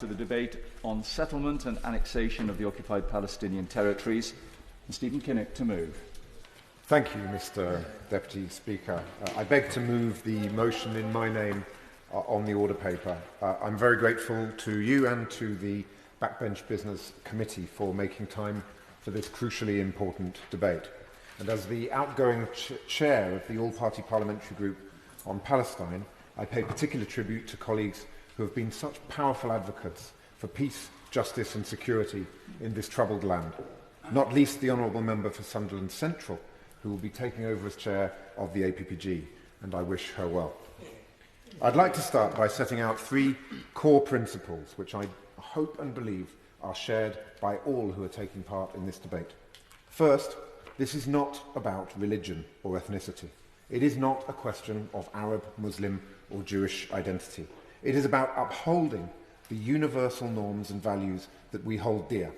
To the debate on settlement and annexation of the occupied Palestinian territories. And Stephen Kinnock to move. Thank you, Mr. Deputy Speaker. I beg to move the motion in my name on the order paper. I'm very grateful to you and to the Backbench Business Committee for making time for this crucially important debate. And as the outgoing chair of the All-Party Parliamentary Group on Palestine, I pay particular tribute to colleagues who have been such powerful advocates for peace, justice and security in this troubled land, not least the Honourable Member for Sunderland Central, who will be taking over as chair of the APPG, and I wish her well. I'd like to start by setting out three core principles which I hope and believe are shared by all who are taking part in this debate. First, this is not about religion or ethnicity. It is not a question of Arab, Muslim or Jewish identity. It is about upholding the universal norms and values that we hold dear.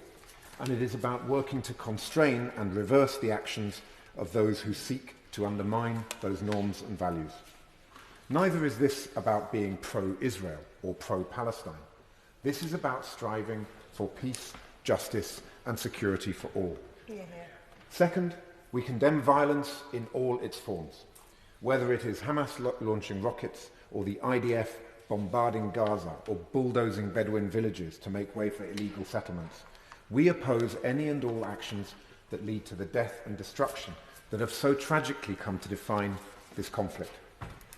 And it is about working to constrain and reverse the actions of those who seek to undermine those norms and values. Neither is this about being pro-Israel or pro-Palestine. This is about striving for peace, justice and security for all. Second, we condemn violence in all its forms, whether it is Hamas launching rockets or the IDF bombarding Gaza or bulldozing Bedouin villages to make way for illegal settlements. We oppose any and all actions that lead to the death and destruction that have so tragically come to define this conflict.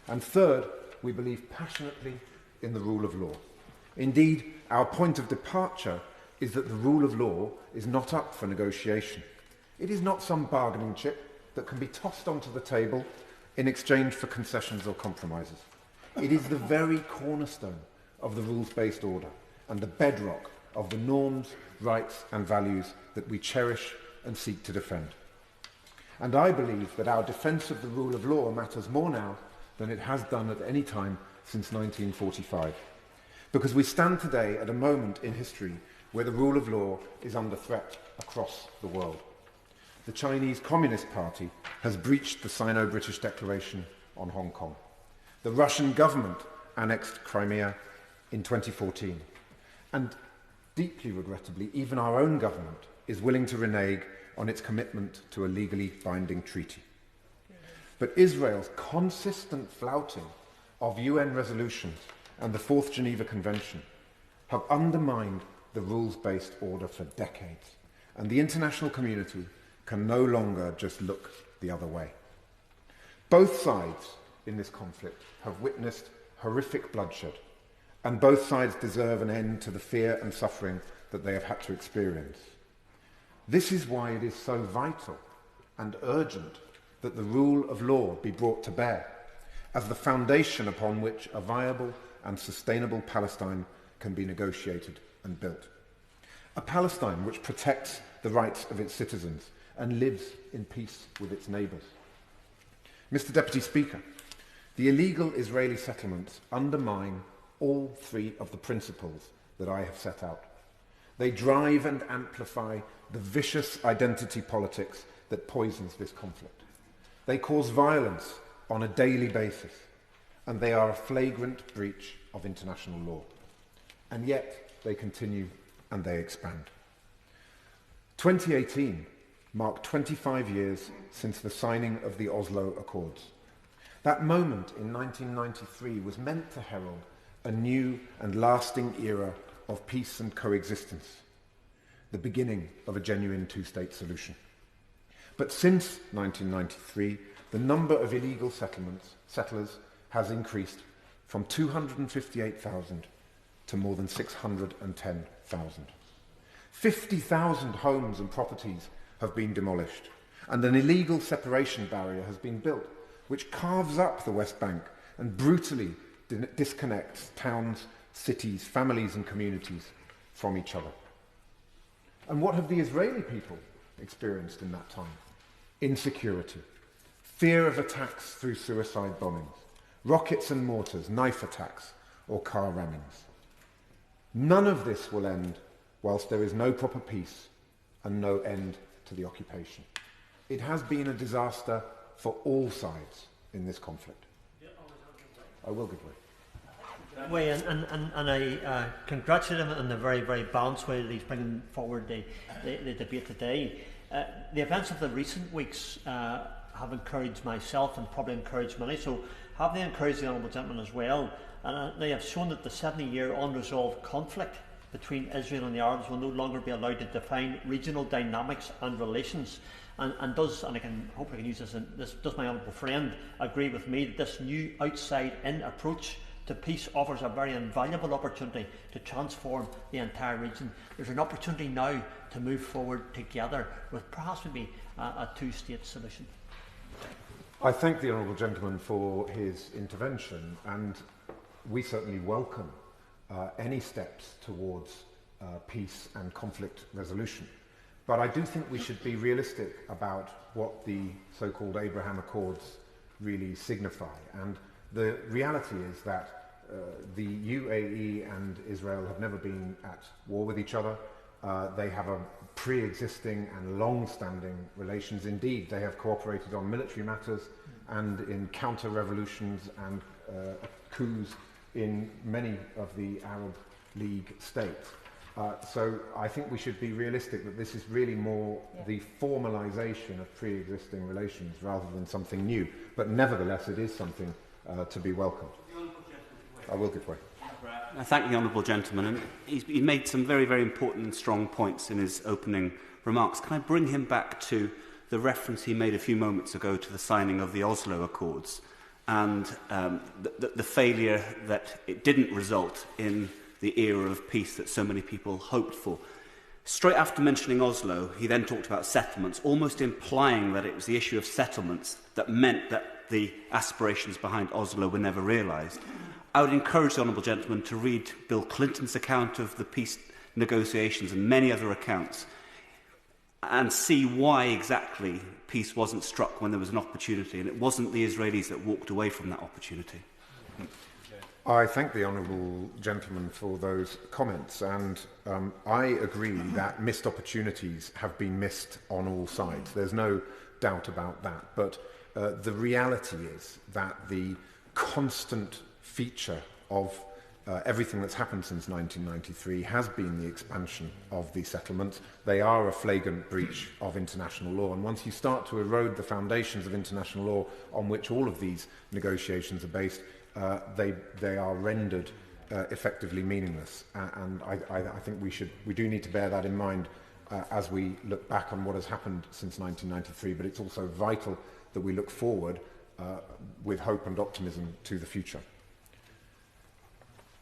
And third, we believe passionately in the rule of law. Indeed, our point of departure is that the rule of law is not up for negotiation. It is not some bargaining chip that can be tossed onto the table in exchange for concessions or compromises. It is the very cornerstone of the rules-based order and the bedrock of the norms, rights and values that we cherish and seek to defend. And I believe that our defence of the rule of law matters more now than it has done at any time since 1945. Because we stand today at a moment in history where the rule of law is under threat across the world. The Chinese Communist Party has breached the Sino-British Declaration on Hong Kong. The Russian government annexed Crimea in 2014. And deeply regrettably, even our own government is willing to renege on its commitment to a legally binding treaty. But Israel's consistent flouting of UN resolutions and the Fourth Geneva Convention have undermined the rules-based order for decades, and the international community can no longer just look the other way. Both sides in this conflict have witnessed horrific bloodshed, and both sides deserve an end to the fear and suffering that they have had to experience. This is why it is so vital and urgent that the rule of law be brought to bear as the foundation upon which a viable and sustainable Palestine can be negotiated and built. A Palestine which protects the rights of its citizens and lives in peace with its neighbours. Mr. Deputy Speaker, the illegal Israeli settlements undermine all three of the principles that I have set out. They drive and amplify the vicious identity politics that poisons this conflict. They cause violence on a daily basis, and they are a flagrant breach of international law. And yet they continue and they expand. 2018 marked 25 years since the signing of the Oslo Accords. That moment in 1993 was meant to herald a new and lasting era of peace and coexistence, the beginning of a genuine two-state solution. But since 1993, the number of illegal settlers has increased from 258,000 to more than 610,000. 50,000 homes and properties have been demolished, and an illegal separation barrier has been built, which carves up the West Bank and brutally disconnects towns, cities, families and communities from each other. And what have the Israeli people experienced in that time? Insecurity, fear of attacks through suicide bombings, rockets and mortars, knife attacks or car rammings. None of this will end whilst there is no proper peace and no end to the occupation. It has been a disaster for all sides in this conflict. I will give way. way, and I congratulate him on the very, very balanced way that he's bringing forward the debate today. The events of the recent weeks have encouraged myself and probably encouraged many, so have they encouraged the Honourable Gentleman as well? And they have shown that the 70-year unresolved conflict between Israel and the Arabs will no longer be allowed to define regional dynamics and relations. And I hope I can use this, does my honourable friend agree with me that this new outside-in approach to peace offers a very invaluable opportunity to transform the entire region? There's an opportunity now to move forward together with perhaps maybe a two-state solution. I thank the Honourable Gentleman for his intervention, and we certainly welcome any steps towards peace and conflict resolution. But I do think we should be realistic about what the so-called Abraham Accords really signify. And the reality is that the UAE and Israel have never been at war with each other. They have a pre-existing and long-standing relations. Indeed, they have cooperated on military matters and in counter-revolutions and coups in many of the Arab League states. So I think we should be realistic that this is really more the formalisation of pre-existing relations rather than something new. But nevertheless, it is something to be welcomed. I will give way. I thank the Honourable Gentleman, and he made some very, very important and strong points in his opening remarks. Can I bring him back to the reference he made a few moments ago to the signing of the Oslo Accords and the failure that it didn't result in the era of peace that so many people hoped for? Straight after mentioning Oslo, he then talked about settlements, almost implying that it was the issue of settlements that meant that the aspirations behind Oslo were never realised. I would encourage the Honourable Gentleman to read Bill Clinton's account of the peace negotiations and many other accounts and see why exactly peace wasn't struck when there was an opportunity, and it wasn't the Israelis that walked away from that opportunity. I thank the Honourable Gentleman for those comments, and I agree that missed opportunities have been missed on all sides. There's no doubt about that. But the reality is that the constant feature of everything that's happened since 1993 has been the expansion of the settlements. They are a flagrant breach of international law, and once you start to erode the foundations of international law on which all of these negotiations are based, they are rendered effectively meaningless. And I think we do need to bear that in mind as we look back on what has happened since 1993, but it's also vital that we look forward with hope and optimism to the future.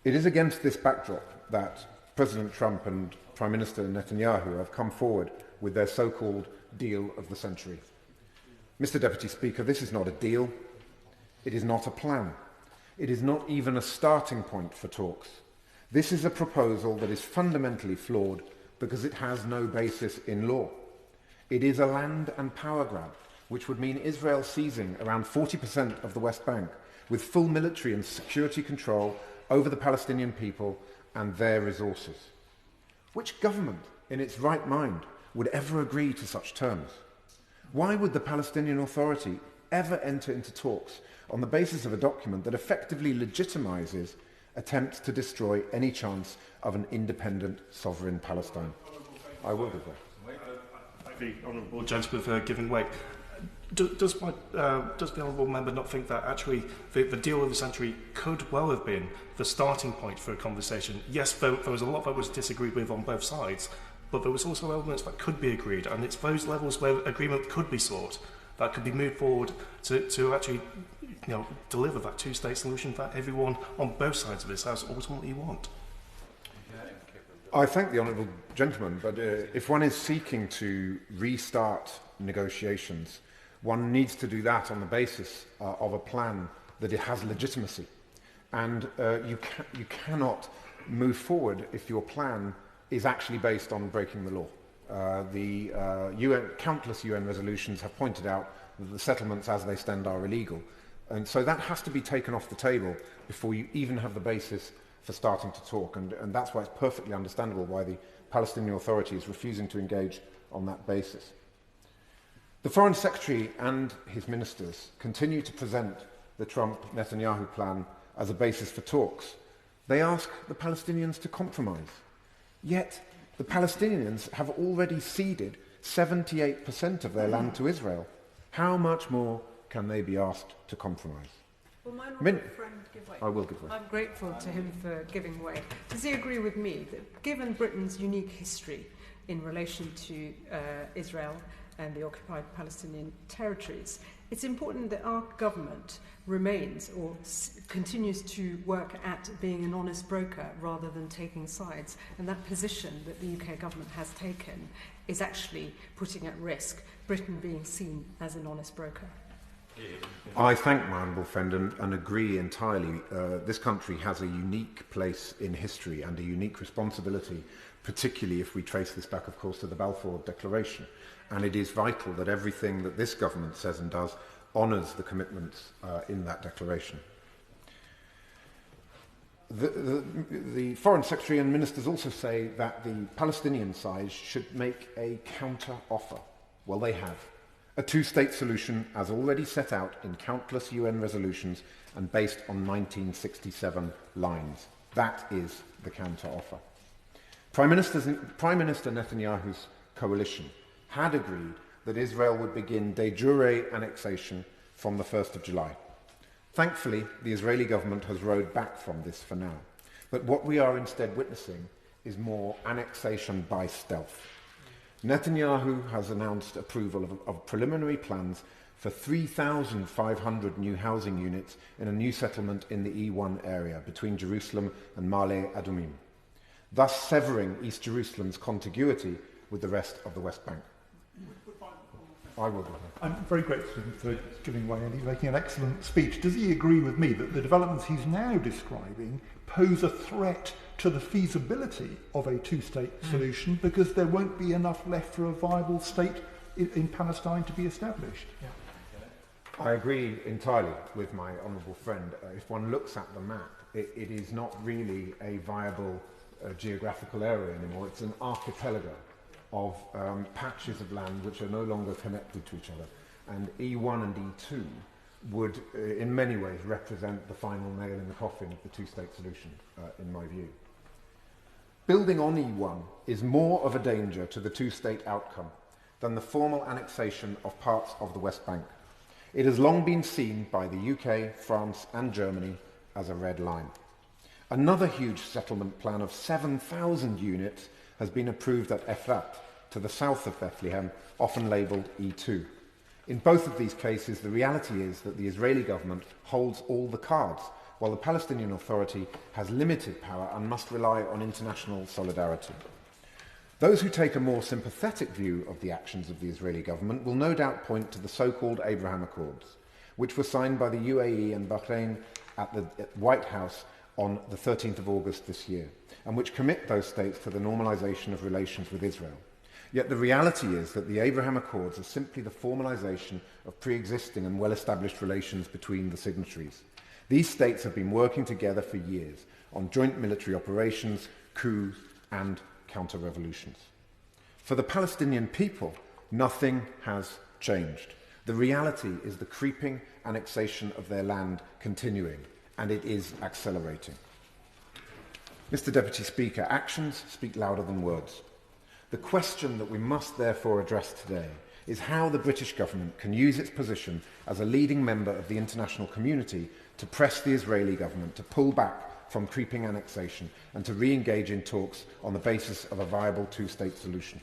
It is against this backdrop that President Trump and Prime Minister Netanyahu have come forward with their so-called deal of the century. Mr. Deputy Speaker, this is not a deal. It is not a plan. It is not even a starting point for talks. This is a proposal that is fundamentally flawed because it has no basis in law. It is a land and power grab, which would mean Israel seizing around 40% of the West Bank with full military and security control over the Palestinian people and their resources. Which government, in its right mind, would ever agree to such terms? Why would the Palestinian Authority ever enter into talks on the basis of a document that effectively legitimizes attempts to destroy any chance of an independent, sovereign Palestine? I will give way. Thank the Honourable Gentleman for giving way. Does the Honourable Member not think that actually the deal of the century could well have been the starting point for a conversation? Yes, there was a lot that was disagreed with on both sides, but there was also elements that could be agreed, and it's those levels where agreement could be sought that could be moved forward to actually deliver that two-state solution that everyone on both sides of this House ultimately want. I thank the Honourable Gentleman, but if one is seeking to restart negotiations, one needs to do that on the basis of a plan that it has legitimacy. And you cannot move forward if your plan is actually based on breaking the law. Countless UN resolutions have pointed out that the settlements as they stand are illegal. And so that has to be taken off the table before you even have the basis for starting to talk. And that's why it's perfectly understandable why the Palestinian Authority is refusing to engage on that basis. The Foreign Secretary and his ministers continue to present the Trump-Netanyahu plan as a basis for talks, They ask the Palestinians to compromise. Yet the Palestinians have already ceded 78% of their land to Israel. How much more can they be asked to compromise? Well, my honourable friend give way. I will give way. I'm grateful to him for giving way. Does he agree with me that given Britain's unique history in relation to Israel and the occupied Palestinian territories, it's important that our government remains or continues to work at being an honest broker rather than taking sides, and that position that the UK government has taken is actually putting at risk Britain being seen as an honest broker? I thank my honourable friend and agree entirely. This country has a unique place in history and a unique responsibility, particularly if we trace this back, of course, to the Balfour Declaration. And it is vital that everything that this government says and does honours the commitments in that declaration. The Foreign Secretary and ministers also say that the Palestinian side should make a counter-offer. Well, they have. A two-state solution as already set out in countless UN resolutions and based on 1967 lines. That is the counter-offer. Prime Minister Netanyahu's coalition had agreed that Israel would begin de jure annexation from the 1st of July. Thankfully, the Israeli government has rowed back from this for now. But what we are instead witnessing is more annexation by stealth. Netanyahu has announced approval of preliminary plans for 3,500 new housing units in a new settlement in the E1 area between Jerusalem and Ma'ale Adumim, thus severing East Jerusalem's contiguity with the rest of the West Bank. I will. I'm very grateful to him for giving way, and he's making an excellent speech. Does he agree with me that the developments he's now describing pose a threat to the feasibility of a two-state solution because there won't be enough left for a viable state in Palestine to be established? I agree entirely with my honourable friend. If one looks at the map, it is not really a viable geographical area anymore. It's an archipelago of patches of land which are no longer connected to each other. And E1 and E2 would, in many ways, represent the final nail in the coffin of the two-state solution, in my view. Building on E1 is more of a danger to the two-state outcome than the formal annexation of parts of the West Bank. It has long been seen by the UK, France and Germany as a red line. Another huge settlement plan of 7,000 units has been approved at Efrat, to the south of Bethlehem, often labelled E2. In both of these cases, the reality is that the Israeli government holds all the cards, while the Palestinian Authority has limited power and must rely on international solidarity. Those who take a more sympathetic view of the actions of the Israeli government will no doubt point to the so-called Abraham Accords, which were signed by the UAE and Bahrain at the White House on the 13th of August this year, and which commit those states to the normalisation of relations with Israel. Yet the reality is that the Abraham Accords are simply the formalisation of pre-existing and well-established relations between the signatories. These states have been working together for years on joint military operations, coups and counter-revolutions. For the Palestinian people, nothing has changed. The reality is the creeping annexation of their land continuing, and it is accelerating. Mr. Deputy Speaker, actions speak louder than words. The question that we must therefore address today is how the British government can use its position as a leading member of the international community to press the Israeli government to pull back from creeping annexation and to re-engage in talks on the basis of a viable two-state solution.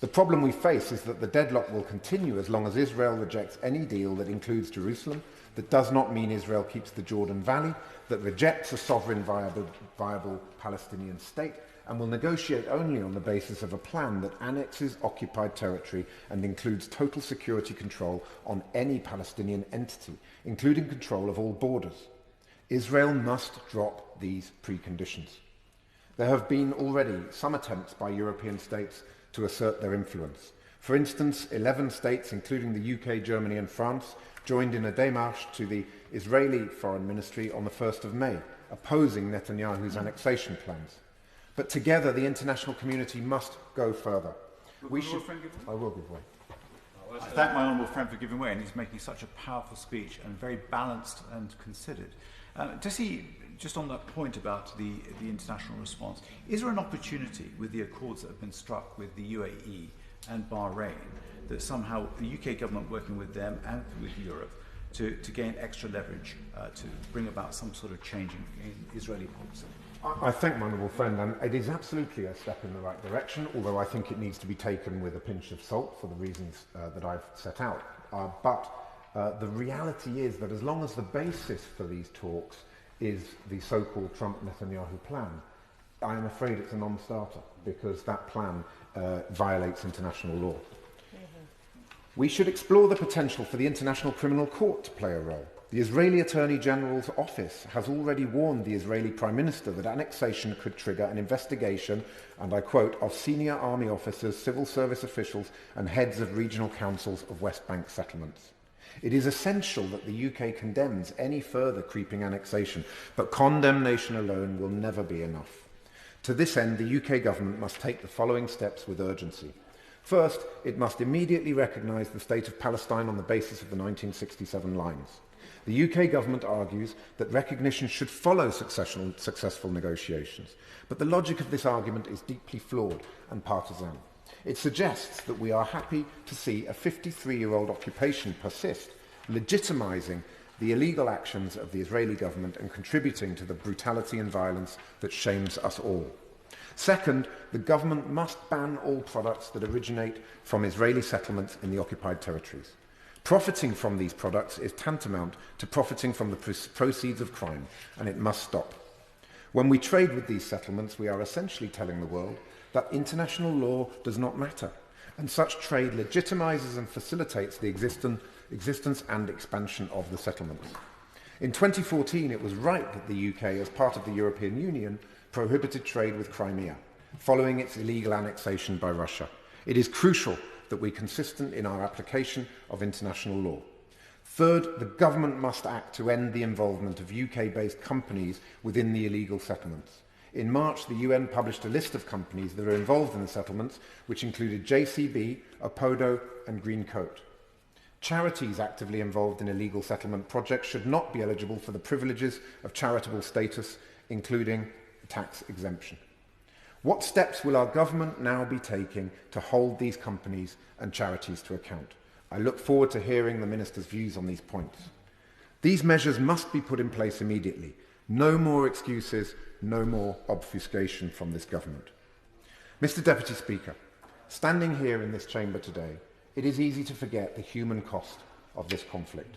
The problem we face is that the deadlock will continue as long as Israel rejects any deal that includes Jerusalem, that does not mean Israel keeps the Jordan Valley, that rejects a sovereign viable Palestinian state, and will negotiate only on the basis of a plan that annexes occupied territory and includes total security control on any Palestinian entity, including control of all borders. Israel must drop these preconditions. There have been already some attempts by European states to assert their influence. For instance, 11 states, including the UK, Germany and France, joined in a démarche to the Israeli Foreign Ministry on the 1st of May, opposing Netanyahu's annexation plans. But together, the international community must go further. I will give way. I thank my honourable friend for giving way, and he's making such a powerful speech and very balanced and considered. Does he, just on that point about the international response, is there an opportunity with the accords that have been struck with the UAE and Bahrain that somehow the UK government working with them and with Europe to gain extra leverage to bring about some sort of change in Israeli policy? I thank my honourable friend, and it is absolutely a step in the right direction, although I think it needs to be taken with a pinch of salt for the reasons that I've set out. But the reality is that as long as the basis for these talks is the so-called Trump-Netanyahu plan, I am afraid it's a non-starter, because that plan violates international law. We should explore the potential for the International Criminal Court to play a role. The Israeli Attorney General's office has already warned the Israeli Prime Minister that annexation could trigger an investigation, and I quote, of senior army officers, civil service officials and heads of regional councils of West Bank settlements. It is essential that the UK condemns any further creeping annexation, but condemnation alone will never be enough. To this end, the UK government must take the following steps with urgency. First, it must immediately recognise the state of Palestine on the basis of the 1967 lines. The UK government argues that recognition should follow successful negotiations, but the logic of this argument is deeply flawed and partisan. It suggests that we are happy to see a 53-year-old occupation persist, legitimising the illegal actions of the Israeli government and contributing to the brutality and violence that shames us all. Second, the government must ban all products that originate from Israeli settlements in the occupied territories. Profiting from these products is tantamount to profiting from the proceeds of crime, and it must stop. When we trade with these settlements, we are essentially telling the world that international law does not matter, and such trade legitimizes and facilitates the existence and expansion of the settlements. In 2014, it was right that the UK, as part of the European Union, prohibited trade with Crimea, following its illegal annexation by Russia. It is crucial that we are consistent in our application of international law. Third, the government must act to end the involvement of UK-based companies within the illegal settlements. In March, the UN published a list of companies that are involved in the settlements, which included JCB, Opodo and Greencoat. Charities actively involved in illegal settlement projects should not be eligible for the privileges of charitable status, including tax exemption. What steps will our government now be taking to hold these companies and charities to account? I look forward to hearing the Minister's views on these points. These measures must be put in place immediately. No more excuses, no more obfuscation from this government. Mr. Deputy Speaker, standing here in this chamber today, it is easy to forget the human cost of this conflict.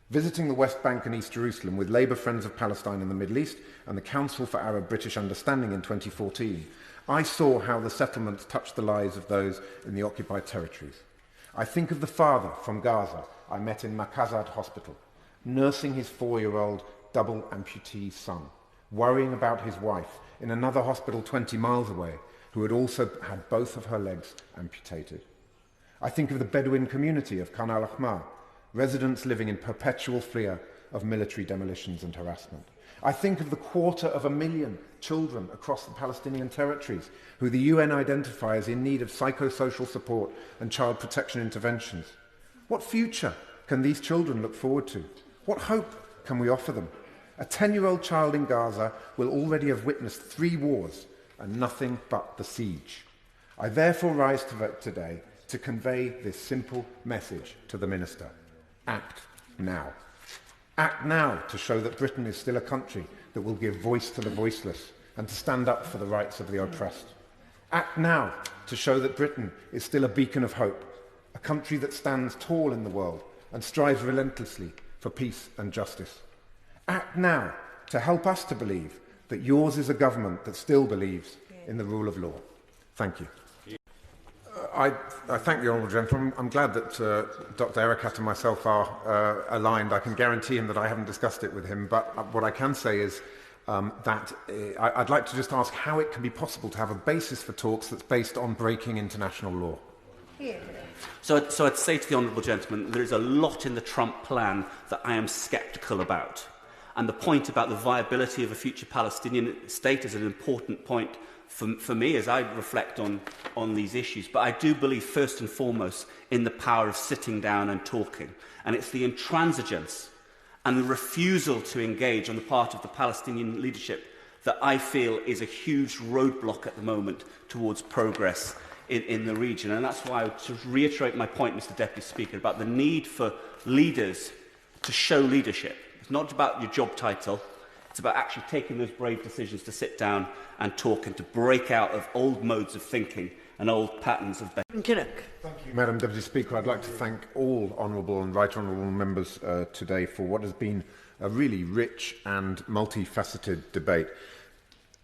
Visiting the West Bank and East Jerusalem with Labour Friends of Palestine and the Middle East and the Council for Arab-British Understanding in 2014, I saw how the settlements touched the lives of those in the occupied territories. I think of the father from Gaza I met in Makazad Hospital, nursing his 4-year-old double amputee son, worrying about his wife in another hospital 20 miles away, who had also had both of her legs amputated. I think of the Bedouin community of Khan al-Ahmar, residents living in perpetual fear of military demolitions and harassment. I think of the 250,000 children across the Palestinian territories who the UN identify as in need of psychosocial support and child protection interventions. What future can these children look forward to? What hope can we offer them? A 10-year-old child in Gaza will already have witnessed 3 wars and nothing but the siege. I therefore rise today to convey this simple message to the Minister. Act now. Act now to show that Britain is still a country that will give voice to the voiceless and to stand up for the rights of the oppressed. Act now to show that Britain is still a beacon of hope, a country that stands tall in the world and strives relentlessly for peace and justice. Act now to help us to believe that yours is a government that still believes in the rule of law. Thank you. I thank the Honourable Gentleman. I'm glad that Dr. Erekat and myself are aligned. I can guarantee him that I haven't discussed it with him, but what I can say is that I'd like to just ask how it can be possible to have a basis for talks that's based on breaking international law. So I'd say to the Honourable Gentleman, there is a lot in the Trump plan that I am sceptical about. And the point about the viability of a future Palestinian state is an important point for me as I reflect on these issues. But I do believe first and foremost in the power of sitting down and talking. And it's the intransigence and the refusal to engage on the part of the Palestinian leadership that I feel is a huge roadblock at the moment towards progress in the region. And that's why I would sort of reiterate my point, Mr. Deputy Speaker, about the need for leaders to show leadership. It's not about your job title. It's about actually taking those brave decisions to sit down and talk and to break out of old modes of thinking and old patterns of behaviour. Kinnock. Thank you, Madam Deputy Speaker. I'd like to thank all honourable and right honourable members today for what has been a really rich and multifaceted debate.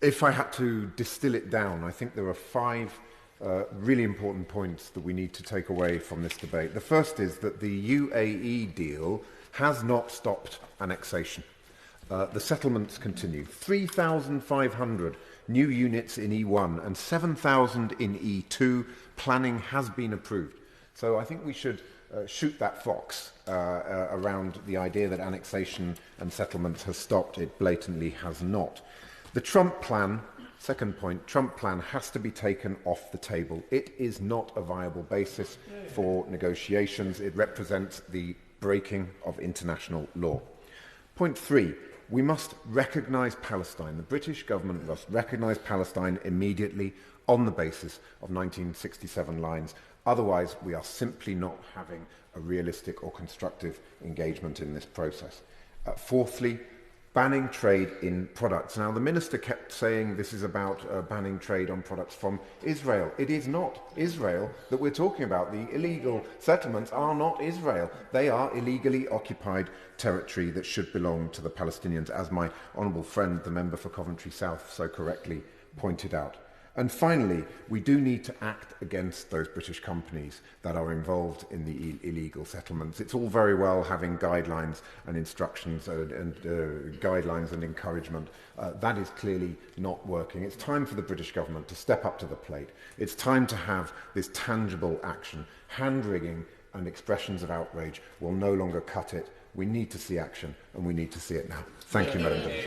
If I had to distill it down, I think there are 5 really important points that we need to take away from this debate. The first is that the UAE deal has not stopped annexation. The settlements continue. 3,500 new units in E1 and 7,000 in E2. Planning has been approved. So I think we should shoot that fox around the idea that annexation and settlements has stopped. It blatantly has not. The Trump plan, second point, Trump plan has to be taken off the table. It is not a viable basis for negotiations. It represents the breaking of international law. Point 3, we must recognise Palestine. The British government must recognise Palestine immediately on the basis of 1967 lines. Otherwise, we are simply not having a realistic or constructive engagement in this process. Fourthly, banning trade in products. Now, the Minister kept saying this is about banning trade on products from Israel. It is not Israel that we're talking about. The illegal settlements are not Israel. They are illegally occupied territory that should belong to the Palestinians, as my honourable friend, the member for Coventry South, so correctly pointed out. And finally, we do need to act against those British companies that are involved in the illegal settlements. It's all very well having guidelines and instructions and guidelines and encouragement. That is clearly not working. It's time for the British government to step up to the plate. It's time to have this tangible action. Hand-wringing and expressions of outrage will no longer cut it. We need to see action, and we need to see it now. Thank you, Madam Deputy.